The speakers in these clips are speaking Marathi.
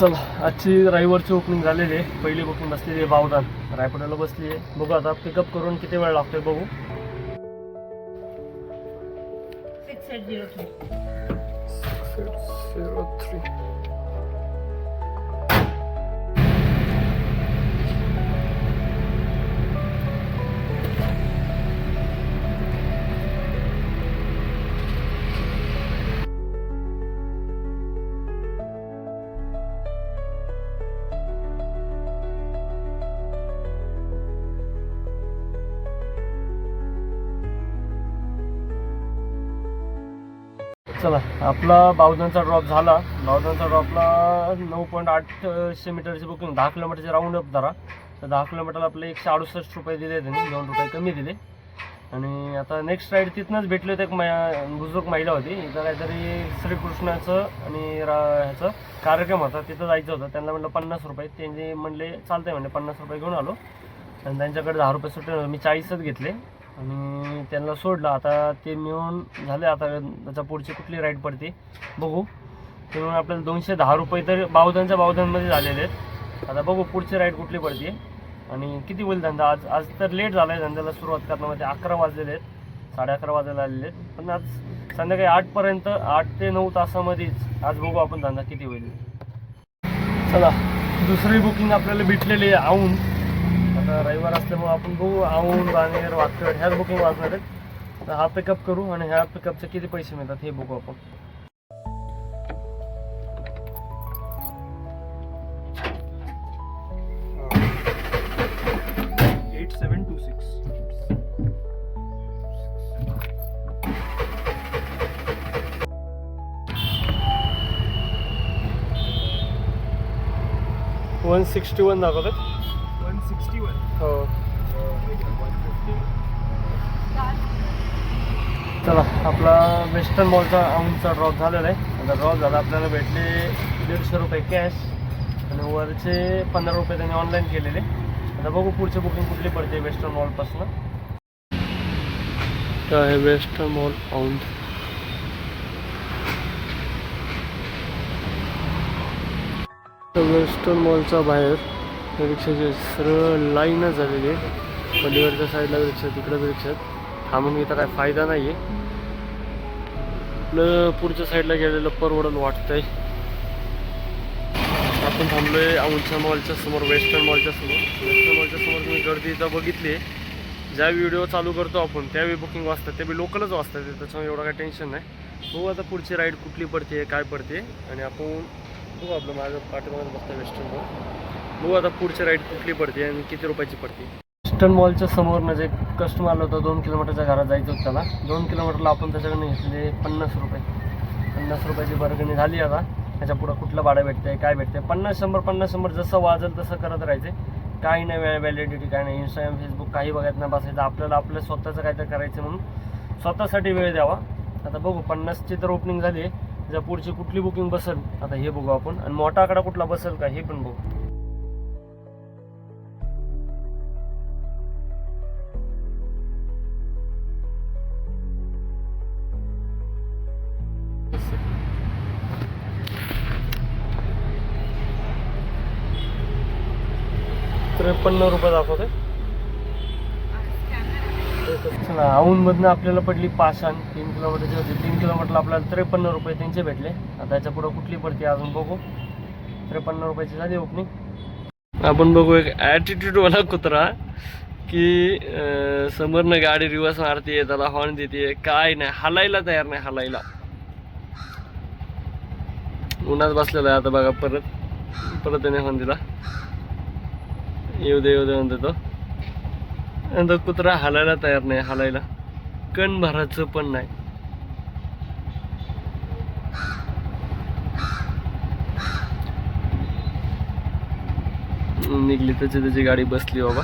चला आजची रविवारची ओपनिंग झालेली आहे. पहिली बुकिंग बसलेली आहे बावदान रायपुराला बसली आहे. बघू आता पिकअप करून किती वेळ लागतोय बघू. 6803 चला आपला बावदानचा ड्रॉप झाला. बावदानचा ड्रॉपला 9.800 मीटरची बुकिंग, 10 किलोमीटरचे राऊंड अप धरा. तर 10 किलोमीटरला आपले 168 रुपये दिले त्यांनी, 2 रुपये कमी दिले. आणि आता नेक्स्ट राईड तिथनंच भेटले होते. एक बुजुर्ग महिला होती, इथं काहीतरी श्रीकृष्णाचं आणि ह्याचं कार्यक्रम होता, तिथं जायचं होतं. त्यांना म्हटलं 50 रुपये, त्यांनी म्हणले चालतंय म्हणले 50 रुपये घेऊन आलो. आणि त्यांच्याकडे 10 रुपये सुटे, मी 40च घेतले आणि त्यांना सोडलं. आता ते मिळून झाले. आता त्याच्या पुढची कुठली राईड पडते बघू. ते म्हणून आपल्याला 210 रुपये तर बावदानमध्ये झालेले आहेत. आता बघू पुढची राईड कुठली पडते आणि किती होईल धंदा. आज तर लेट झाला आहे धंद्याला सुरुवात करण्यामध्ये. 11 वाजलेले आहेत, 11:30 वाजायला आलेले आहेत. पण आज संध्याकाळी 8पर्यंत, 8 ते 9 तासामध्येच आज बघू आपण धंदा किती होईल. चला दुसरी बुकिंग आपल्याला भेटलेली आहे औंध. आता रविवार असल्यामुळे आपण बघू औंध, रानेर, वाकड ह्याच बुकिंग वाजणार आहेत. तर हा पिकअप करू आणि ह्या पिकअपचे किती पैसे मिळतात हे बघू आपण. वन 61 दाखवतात. 161. हो. चला आपला वेस्टर्न मॉलचा औंधचा ड्रॉप झालेला आहे. आता ड्रॉप झाला, आपल्याला भेटले 150 रुपये कॅश आणि वरचे 15 रुपये त्यांनी ऑनलाईन केलेले. आता बघू पुढची बुकिंग कुठली पडते वेस्टर्न मॉलपासून. काय आहे वेस्टर्न मॉल औंध. वेस्टर्न मॉलच्या बाहेर रिक्षाची सरळ लाईनच झालेली आहे. पलीकडच्या साईडला रिक्षा, तिकडं रिक्षा आहेत. थांबून इथं काय फायदा नाही आहे. आपलं पुढच्या साईडला गेलेलं परवडून वाटतंय. आपण थांबलोय औंधच्या मॉलच्या समोर, वेस्टर्न मॉलच्या समोर. वेस्टर्न मॉलच्या समोर तुम्ही गर्दी इथं बघितली आहे. ज्या व्हिडिओ चालू करतो आपण त्यावेळी बुकिंग वाजतात, ते बी लोकलच वाजतात, त्याच्यामुळे एवढं काही टेन्शन नाही. बघू आता पुढची राईड कुठली पडते, काय पडते आणि आपण बघू. आपलं माझं पाठीमागं बसतं वेस्टर्न मॉल. बघू आता पुढची राईड कुठली पडते आणि किती रुपयाची पडते. वेस्टर्न मॉलच्या समोरनं जे कस्टमर आलं होतं, 2 किलोमीटरच्या घरात जायचं होतं त्याला. 2 किलोमीटरला आपण त्याच्याकडे घेतले 50 रुपये. 50 रुपयाची वर्गणी झाली. आता त्याच्या पुढं कुठलं भाडं भेटते, काय भेटते. 50-100 जसं वाजेल तसं करत राहायचे. काही नाही व्हॅलिडिटी, काय नाही. इंस्टाग्राम, फेसबुक काही बघायचं नाही बसायचं. आपल्याला आपलं स्वतःचं काहीतरी करायचं म्हणून स्वतःसाठी वेळ द्यावा. आता बघू 50ची तर ओपनिंग झाली आहे. त्याच्या पुढची कुठली बुकिंग बसेल आता हे बघू आपण. आणि मोठा आकडा कुठला बसेल का हे पण बघू. ₹53 दाखवते. चला औंधमधनं आपल्याला पडली पाषाण. 3 किलोमीटरची होती. 3 किलोमीटरला आपल्याला ₹53 त्यांचे भेटले. आता याच्या पुढं कुठली पडते अजून बघू. ₹53 झाली ओपनिंग. आपण बघू एक ॲटिट्यूडवाला कुत्रा की समोरनं गाडी रिवर्स मारते, त्याला हॉर्न देते, काय नाही, हलायला तयार नाही, हलायला. उन्हात बसलेला आहे. आता बघा परत त्याने हॉर्न दिला. येऊ दे म्हणतो तो. आणि तो कुत्रा हलायला तयार नाही, हलायला कण भरायचं पण नाही. निघली त्याची गाडी बसली बाबा.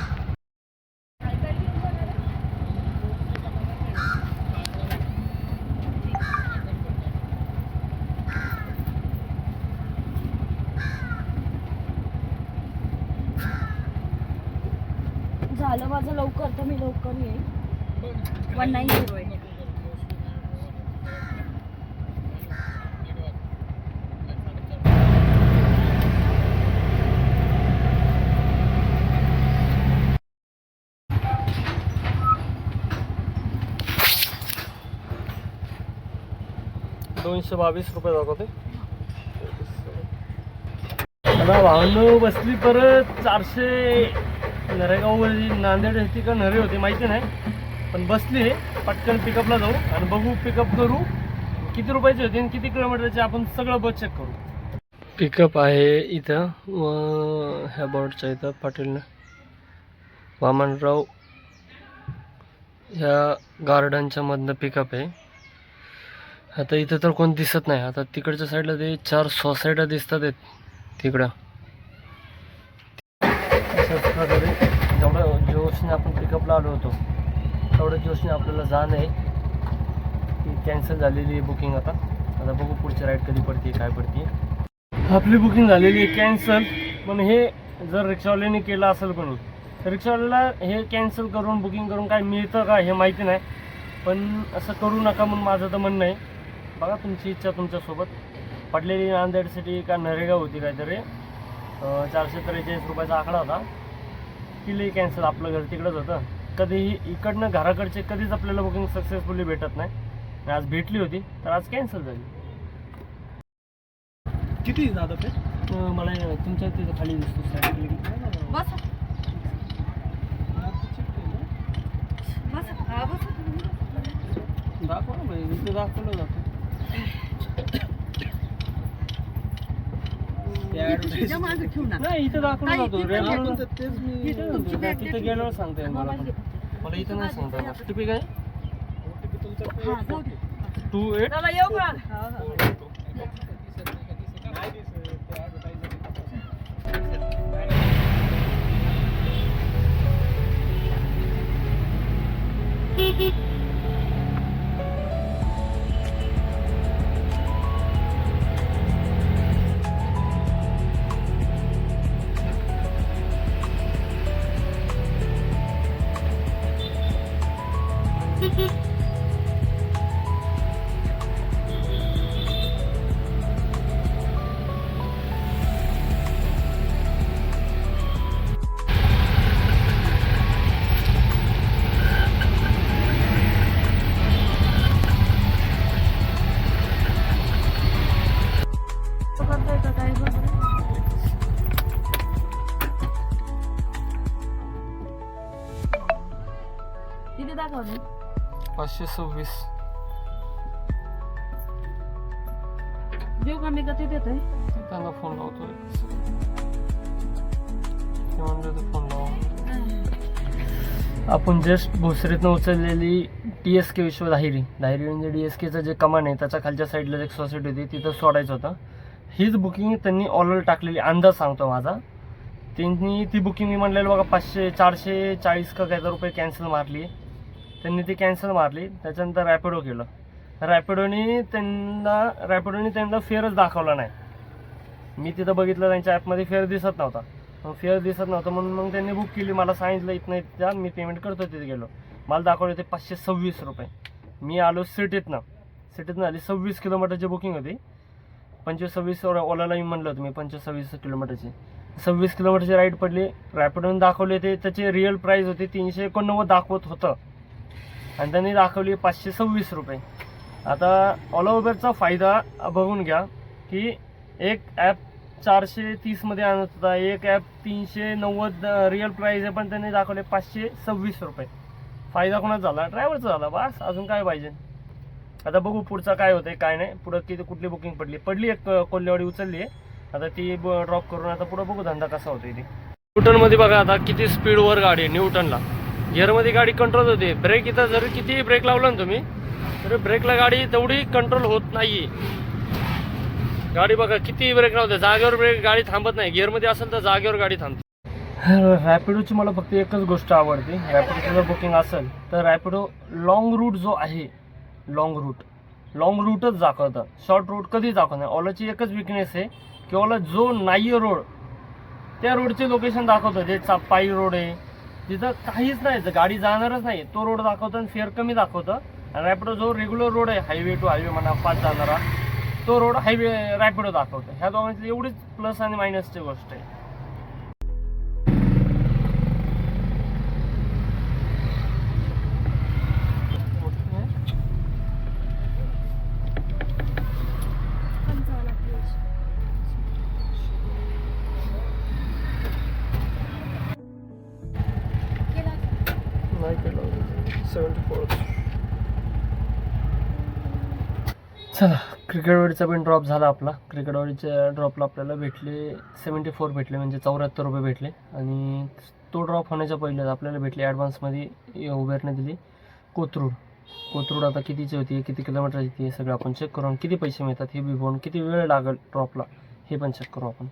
झालं माझं लवकर, तर मी लवकर येईन. 190 आहे. 222 रुपये दाखवते. आता भावनो बसली परत 400 नरेगाववरची नांदेड होती का नरे होती माहिती नाही, पण बसली. पटकन पिकअपला जाऊ आणि बघू पिकअप करू किती रुपयाची होती आणि किती किलोमीटरचे आपण सगळं बस चेक करू. पिकअप आहे इथं ह्या बोर्डच्या इथं पाटीलनं वामनराव ह्या गार्डनच्या मधनं पिकअप आहे. आता इथं तर कोण दिसत नाही. आता तिकडच्या साईडला ते 4 सोसायट्या दिसतात आहेत तिकडं. अशाच प्रकारे जेवढं जोशने आपण पिकअपला आलो होतो तेवढं जोशने आपल्याला जाणं आहे. ती कॅन्सल झालेली आहे बुकिंग. आता बघू पुढची राईड कधी पडते काय पडते. आपली बुकिंग झालेली आहे कॅन्सल. पण हे जर रिक्षावाल्याने केलं असेल कोणी तर रिक्षावाल्याला हे कॅन्सल करून बुकिंग करून काय मिळतं का हे माहिती नाही, पण असं करू नका म्हणून माझं तर म्हणणं आहे. बघा तुमची इच्छा तुमच्यासोबत. पडलेली नांदेडसाठी का नरेगाव होती काहीतरी 443 रुपयाचा आकडा होता. केली कॅन्सल. आपलं घर तिकडंच होतं. कधीही इकडनं घराकडचे कधीच आपल्याला बुकिंग सक्सेसफुली भेटत नाही. आज भेटली होती तर आज कॅन्सल झाली. किती दादा ते मला तुमच्या तिथं खाली दिसतो दाखवा ना भाई. इथे दाखवलं जातं. नाही इथं दाखवलं जातो. तिथं गेल्यावर सांगता येईल मला. मला इथं नाही सांगता येणार. टिपी काय 28 किती दाखवले 526. देऊ का मी कधी देतोय. त्यांना फोन लावतोय. ते म्हणले फोन लावा. आपण जस्ट भोसरीतनं उचललेली TSK विश्व धायरी म्हणजे DSKचं जे कमान आहे त्याच्या खालच्या साईडला एक सोसायटी होती तिथं सोडायचं होतं. हीच बुकिंग त्यांनी ऑलरेडी टाकलेली. अंदाज सांगतो माझा. त्यांनी ती बुकिंग मी म्हणलेलं बघा 440 का काहीतरी रुपये कॅन्सल मारली. त्यांनी ती कॅन्सल मारली. त्याच्यानंतर रॅपिडो केलं. रॅपिडोनी त्यांना फेअरच दाखवला नाही. मी तिथं बघितलं त्यांच्या ॲपमध्ये फेअर दिसत नव्हता. फेअर दिसत नव्हतं म्हणून मग त्यांनी बुक केली. मला सांगितलं इथनं इथं मी पेमेंट करतो. तिथे गेलो. मला दाखवले होते 526 रुपये. मी आलो सिटीतनं आली 26 किलोमीटरची बुकिंग होती. 25-26 ओलाला मी म्हणलं होतं मी 25-26 किलोमीटरची 26 किलोमीटरची राईड पडली. रॅपिडोने दाखवले ते त्याची रिअल प्राईस होती 389 दाखवत होतं आणि त्यांनी दाखवली 526 रुपये. आता ओला उबेरचा फायदा बघून घ्या की एक ॲप 430 मध्ये आणत होता. एक ॲप 390 रिअल प्राईस आहे पण त्यांनी दाखवले 526 रुपये. फायदा कोणाचा झाला? ड्रायव्हरचा झाला. बस अजून काय पाहिजे. आता बघू पुढचा काय होतंय काय नाही. पुढं किती कुठली बुकिंग पडली एक कोल्हेवाडी उचलली आहे. आता ती ड्रॉप करून आता पुढं बघू धंदा कसा होतोय ती. न्यूटनमध्ये बघा आता किती स्पीडवर गाडी आहे. न्यूटनला गिअरमध्ये गाडी कंट्रोल होते. ब्रेक इथं जर किती ब्रेक लावला ना तुम्ही तर ब्रेकला गाडी तेवढी कंट्रोल होत नाही. गाडी बघा किती ब्रेक लावते जागेवर ब्रेक गाडी थांबत नाही. गिअरमध्ये असेल तर जागेवर गाडी थांबते. रॅपिडोची मला फक्त एकच गोष्ट आवडते. रॅपिडोचं जर बुकिंग असेल तर रॅपिडो लॉंग रूट जो आहे लॉंग रूटच दाखवतं. शॉर्ट रूट कधीच दाखवत नाही. ओलाची एकच विकनेस आहे की ओला जो नाही रोड त्या रोडचे लोकेशन दाखवतं. जे पायी रोड आहे तिथं काहीच नाही गाडी जाणारच नाही तो रोड दाखवतं आणि फेअर कमी दाखवतं. आणि रॅपिडो जो रेग्युलर रोड आहे हायवे टू हायवे म्हणा फास्ट जाणारा तो रोड हायवे रॅपिडो दाखवतो. ह्या दोघांची एवढीच प्लस आणि मायनसची गोष्ट आहे. 74. चला, क्रिकेटवाडीचा पण ड्रॉप झाला आपला. क्रिकेटवाडीच्या ड्रॉपला आपल्याला भेटले 74 भेटले, म्हणजे 74 रुपये भेटले. आणि तो ड्रॉप होण्याच्या पहिलेच आपल्याला भेटले ॲडव्हान्समध्ये उबेरने दिली कोथरूड. कोथरूड आता कितीची होती, किती किलोमीटरची होती, हे सगळं आपण चेक करून किती पैसे मिळतात हे बी बघून, किती वेळ लागेल ड्रॉपला हे पण चेक करू आपण.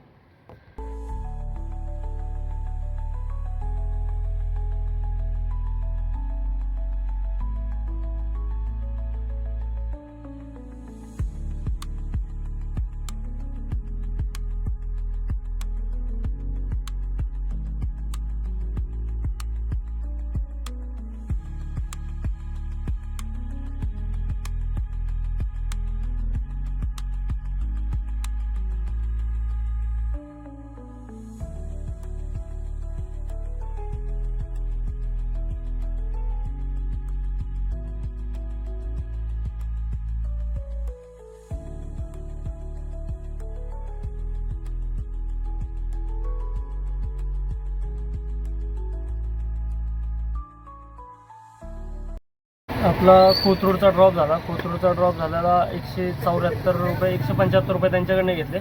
आपला कोथरूडचा ड्रॉप झाला. कोथरूडचा ड्रॉप झालेला 174 रुपये, 175 रुपये त्यांच्याकडनं घेतले.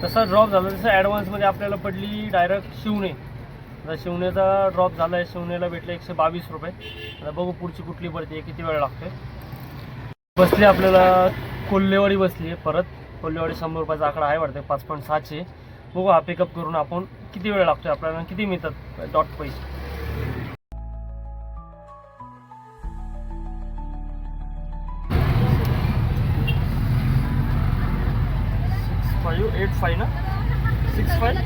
तसा ड्रॉप झाला तसं ॲडव्हान्समध्ये आपल्याला पडली डायरेक्ट शिवणे. आता शिवणेचा ड्रॉप झाला आहे, शिवणेला भेटले 122 रुपये. आता बघू पुढची कुठली पडते, किती वेळ लागतोय. बसली आपल्याला कोल्हेवाडी बसली आहे परत. कोल्हेवाडी 100 रुपयाचा आकडा आहे वाटतं, 5.6चे. बघू हा पिकअप करून आपण किती वेळ लागतोय, आपल्याला किती मिळतात डॉट पैसे. 6585 ना, 65.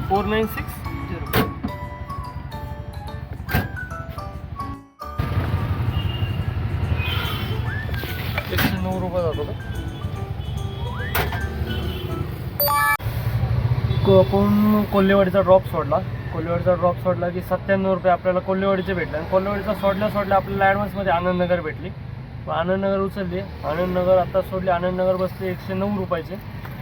फोर 4960. 109 रुपये जातो का. आपण कोल्हेवाडीचा ड्रॉप सोडला. कोल्हेवाडीचा ड्रॉप सोडला की 97 रुपये आपल्याला कोल्हेवाडीचे भेटले. आणि कोल्हेवाडीचा सोडल्या आपल्याला ॲडव्हान्समध्ये आनंदनगर भेटली. आनंदनगर उचलली. आनंदनगर आता सोडली. आनंदनगर बसली 109 रुपयाचे.